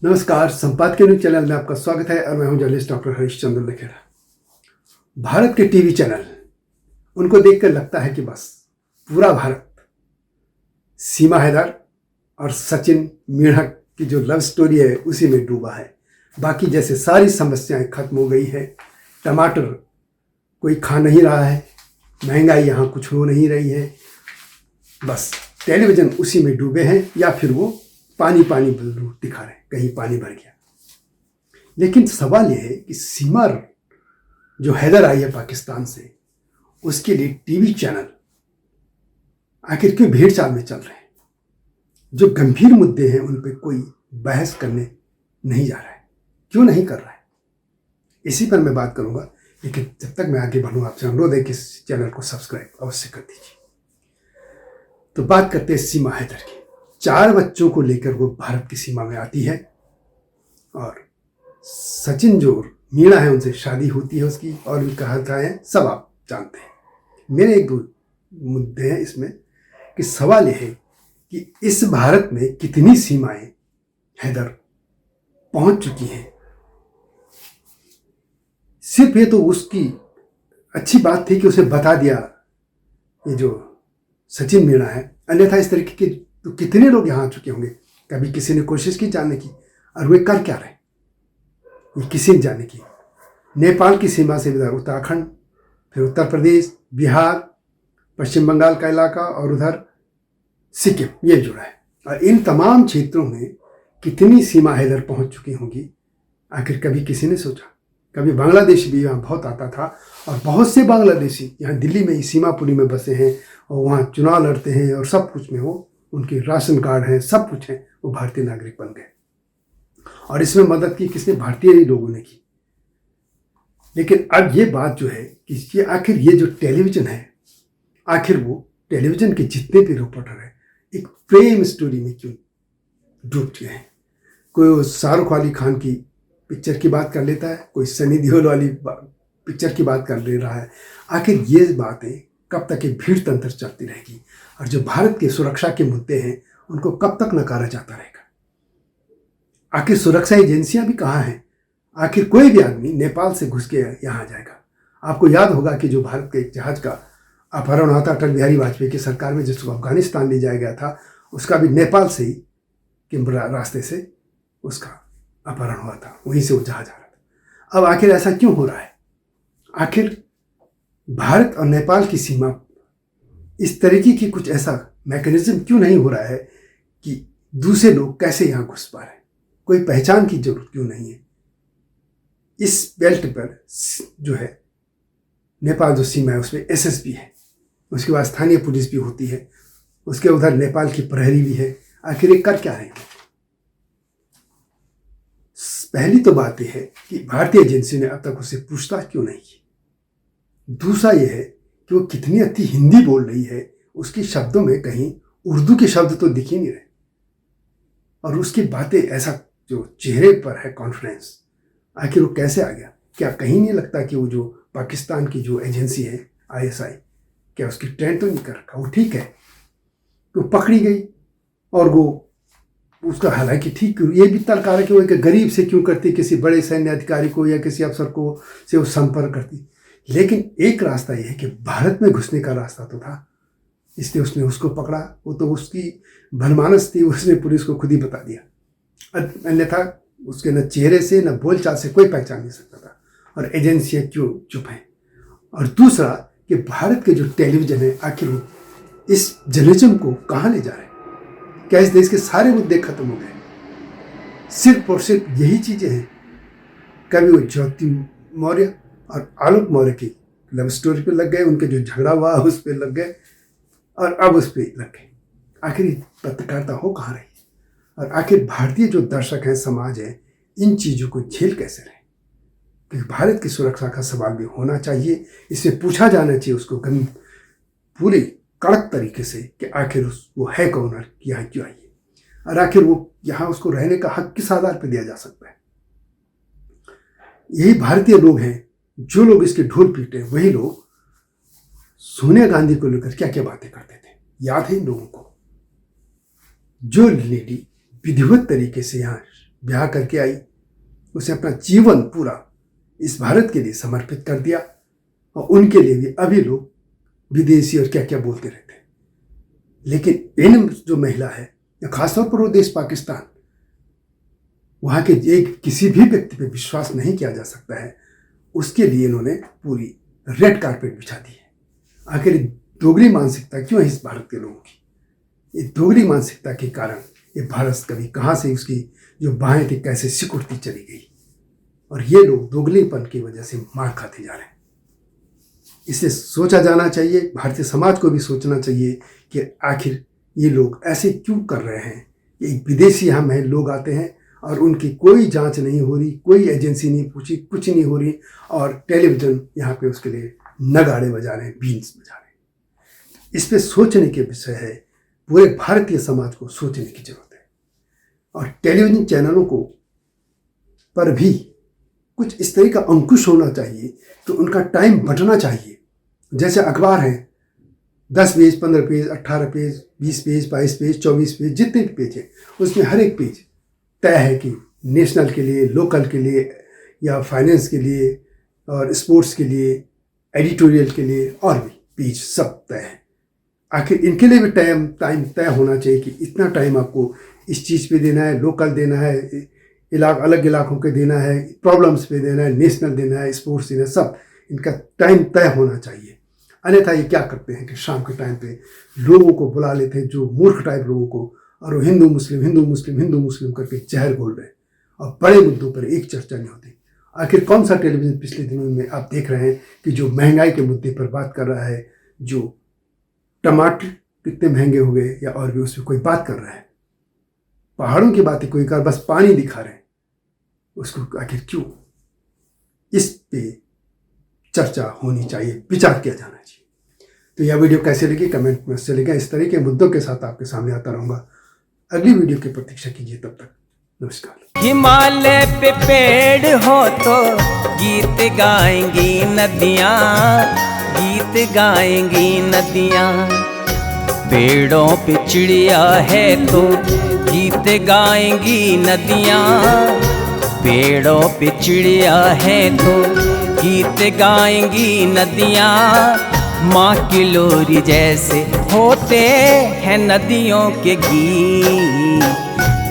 नमस्कार, संपादकीय news channel में आपका स्वागत है और मैं हूं जर्नलिस्ट डॉक्टर हरीशचंद्र लखेड़ा। भारत के टीवी चैनल उनको देखकर लगता है कि बस पूरा भारत सीमा हैदर और सचिन मीणा की जो लव स्टोरी है उसी में डूबा है। बाकी जैसे सारी समस्याएं खत्म हो गई है, टमाटर कोई खा नहीं रहा है, महंगाई यहाँ कुछ हो नहीं रही है, बस टेलीविज़न उसी में डूबे हैं या फिर वो पानी पानी बलून दिखा रहे हैं, कहीं पानी भर गया। लेकिन सवाल यह है कि सीमा जो हैदर आई है पाकिस्तान से, उसके लिए टीवी चैनल आखिर क्यों भेड़ चाल में चल रहे हैं? जो गंभीर मुद्दे हैं उन पर कोई बहस करने नहीं जा रहा है, क्यों नहीं कर रहा है? इसी पर मैं बात करूंगा। लेकिन जब तक मैं आगे बढ़ूँ, आपसे अनुरोध है कि इस चैनल को सब्सक्राइब अवश्य कर दीजिए। तो बात करते हैं सीमा हैदर की। 4 बच्चों को लेकर वो भारत की सीमा में आती है और सचिन जो मीणा है उनसे शादी होती है उसकी, और भी कहानियां सब आप जानते हैं। मेरे एक दो मुद्दे हैं इसमें कि सवाल यह है कि इस भारत में कितनी सीमाएं हैदर पहुंच चुकी हैं। सिर्फ ये तो उसकी अच्छी बात थी कि उसे बता दिया ये जो सचिन मीणा है, अन्यथा इस तरीके के तो कितने लोग यहाँ आ चुके होंगे। कभी किसी ने कोशिश की जानने की, और वे कर क्या रहे ये किसी ने जानने की। नेपाल की सीमा से इधर उत्तराखंड, फिर उत्तर प्रदेश, बिहार, पश्चिम बंगाल का इलाका और उधर सिक्किम, ये जुड़ा है। और इन तमाम क्षेत्रों में कितनी सीमा हैदर पहुंच चुकी होंगी, आखिर कभी किसी ने सोचा? कभी बांग्लादेश भी यहाँ बहुत आता था, और बहुत से बांग्लादेशी यहाँ दिल्ली में ही सीमापुरी में बसे हैं और वहाँ चुनाव लड़ते हैं, और सब कुछ में वो उनके राशन कार्ड हैं, सब कुछ हैं, वो भारतीय नागरिक बन गए। और इसमें मदद की किसने? भारतीय ही लोगों ने की। लेकिन अब ये बात जो है कि ये आखिर ये जो टेलीविज़न है, आखिर वो टेलीविज़न के जितने भी रिपोर्टर हैं एक प्रेम स्टोरी में क्यों डूब चुके हैं? कोई शाहरुख वाली खान की पिक्चर की बात कर लेता है, कोई सनी देओल वाली पिक्चर की बात कर ले रहा है। आखिर ये बातें कब तक एक भीड़ तंत्र चलती रहेगी? और जो भारत के सुरक्षा के मुद्दे हैं उनको कब तक नकारा जाता रहेगा? आखिर सुरक्षा एजेंसियां भी कहाँ हैं? आखिर कोई भी आदमी नेपाल से घुस के यहाँ आ जाएगा। आपको याद होगा कि जो भारत के एक जहाज का अपहरण हुआ था अटल बिहारी वाजपेयी की सरकार में, जिसको अफगानिस्तान ले जाया गया था, उसका भी नेपाल से ही के रास्ते से उसका अपहरण हुआ था, वहीं से वो जहाज आ रहा था। अब आखिर ऐसा क्यों हो रहा है? आखिर भारत और नेपाल की सीमा इस तरीके की कुछ ऐसा मैकेनिज्म क्यों नहीं हो रहा है कि दूसरे लोग कैसे यहाँ घुस पा रहे हैं? कोई पहचान की जरूरत क्यों नहीं है? इस बेल्ट पर जो है नेपाल जो सीमा है उसमें एसएसबी है, उसके बाद स्थानीय पुलिस भी होती है, उसके उधर नेपाल की प्रहरी भी है। आखिर ये कर क्या रहे हैं? पहली तो बात यह है कि भारतीय एजेंसी ने अब तक उसे पूछताछ क्यों नहीं की। दूसरा यह है कि वो कितनी अच्छी हिंदी बोल रही है, उसके शब्दों में कहीं उर्दू के शब्द तो दिख ही नहीं रहे, और उसकी बातें ऐसा जो चेहरे पर है कॉन्फिडेंस, आखिर वो कैसे आ गया? क्या कहीं नहीं लगता कि वो जो पाकिस्तान की जो एजेंसी है आईएसआई, क्या उसकी ट्रेंड तो नहीं कर रखा? वो ठीक है तो पकड़ी गई, और वो उसका हालांकि ठीक ये भी तर्क है कि वो एक गरीब से क्यों करती, किसी बड़े सैन्य अधिकारी को या किसी अफसर को से वो संपर्क करती। लेकिन एक रास्ता यह है कि भारत में घुसने का रास्ता तो था, इसलिए उसने उसको पकड़ा। वो तो उसकी भलमानस थी, उसने पुलिस को खुद ही बता दिया, अन्यथा उसके न चेहरे से न बोलचाल से कोई पहचान नहीं सकता था। और एजेंसियां क्यों चुप हैं? और दूसरा कि भारत के जो टेलीविज़न है, आखिर वो इस जर्नलिज्म को कहाँ ले जा रहे हैं? क्या इस देश के सारे मुद्दे खत्म हो गए? सिर्फ और सिर्फ यही चीज़ें हैं? कभी वो ज्योति मौर्य और आलोक मौर्य की लव स्टोरी पे लग गए, उनके जो झगड़ा हुआ उस पर लग गए, और अब उस पर लग गए। आखिर पत्रकारिता हो कहाँ रही? और आखिर भारतीय जो दर्शक हैं, समाज है, इन चीज़ों को झेल कैसे रहे? क्योंकि भारत की सुरक्षा का सवाल भी होना चाहिए, इसे पूछा जाना चाहिए उसको पूरी कड़क तरीके से कि आखिर वो है कौन और यहाँ क्यों आई है, और आखिर वो यहाँ उसको रहने का हक किस आधार पर दिया जा सकता है? यही भारतीय लोग हैं, जो लोग इसके ढोल पीटे, वही लोग सोनिया गांधी को लेकर क्या क्या बातें करते थे। याद है इन लोगों को? जो लेडी विधिवत तरीके से यहाँ ब्याह करके आई, उसने अपना जीवन पूरा इस भारत के लिए समर्पित कर दिया, और उनके लिए भी अभी लोग विदेशी और क्या क्या बोलते रहते हैं। लेकिन इन जो महिला है, खासतौर पर वो देश पाकिस्तान, वहाँ के एक किसी भी व्यक्ति पे विश्वास नहीं किया जा सकता है, उसके लिए इन्होंने पूरी रेड कारपेट बिछा दी है। आखिर दोगली मानसिकता क्यों है इस भारत के लोगों की? ये दोगली मानसिकता के कारण ये भारत कभी कहाँ से उसकी जो बाहें थी कैसे सिकुड़ती चली गई, और ये लोग दोगलीपन की वजह से मार खाते जा रहे हैं। इसे सोचा जाना चाहिए, भारतीय समाज को भी सोचना चाहिए कि आखिर ये लोग ऐसे क्यों कर रहे हैं। ये विदेशी यहाँ लोग आते हैं और उनकी कोई जांच नहीं हो रही, कोई एजेंसी नहीं पूछी, कुछ नहीं हो रही, और टेलीविज़न यहाँ पे उसके लिए नगाड़े बजा रहे हैं, बीन्स बजा रहे हैं। इस पे सोचने के विषय है, पूरे भारतीय समाज को सोचने की जरूरत है। और टेलीविज़न चैनलों को पर भी कुछ इस तरह का अंकुश होना चाहिए, तो उनका टाइम बंटना चाहिए। जैसे अखबार हैं, 10 page, 15 page, 18 page, 20 page, 22 page, 24 page, जितने भी पेज हैं, उसमें हर एक पेज तय है कि नेशनल के लिए, लोकल के लिए, या फाइनेंस के लिए, और स्पोर्ट्स के लिए, एडिटोरियल के लिए, और भी पेज सब तय है। आखिर इनके लिए भी टाइम तय होना चाहिए कि इतना टाइम आपको इस चीज़ पे देना है, लोकल देना है, अलग इलाकों के देना है, प्रॉब्लम्स पे देना है, नेशनल देना है, स्पोर्ट्स देना है, सब इनका टाइम तय होना चाहिए। अन्यथा ये क्या करते हैं कि शाम के टाइम पे लोगों को बुला लेते हैं, जो मूर्ख टाइप लोगों को, और वो हिंदू मुस्लिम करके जहर घोल रहे हैं, और बड़े मुद्दों पर एक चर्चा नहीं होती। आखिर कौन सा टेलीविज़न पिछले दिनों में आप देख रहे हैं कि जो महंगाई के मुद्दे पर बात कर रहा है, जो टमाटर कितने महंगे हो गए, या और भी उस पर कोई बात कर रहा है? पहाड़ों की बातें कोई कर, बस पानी दिखा रहे हैं उसको। आखिर क्यों? इस पे चर्चा होनी चाहिए, विचार किया जाना चाहिए। तो यह वीडियो कैसे लगी कमेंट में चलेगा। इस तरह के मुद्दों के साथ आपके सामने आता रहूँगा। अगली वीडियो की प्रतीक्षा कीजिए, तब तक नमस्कार। हिमालय पे पेड़ हो तो गीत गाएंगी नदियाँ, गीत गाएंगी नदियाँ। पेड़ों पे चिड़िया है तो गीत गाएंगी नदियाँ, पेड़ों पे चिड़िया है तो गीत गाएंगी नदियाँ। माँ की लोरी जैसे होते हैं नदियों के गीत।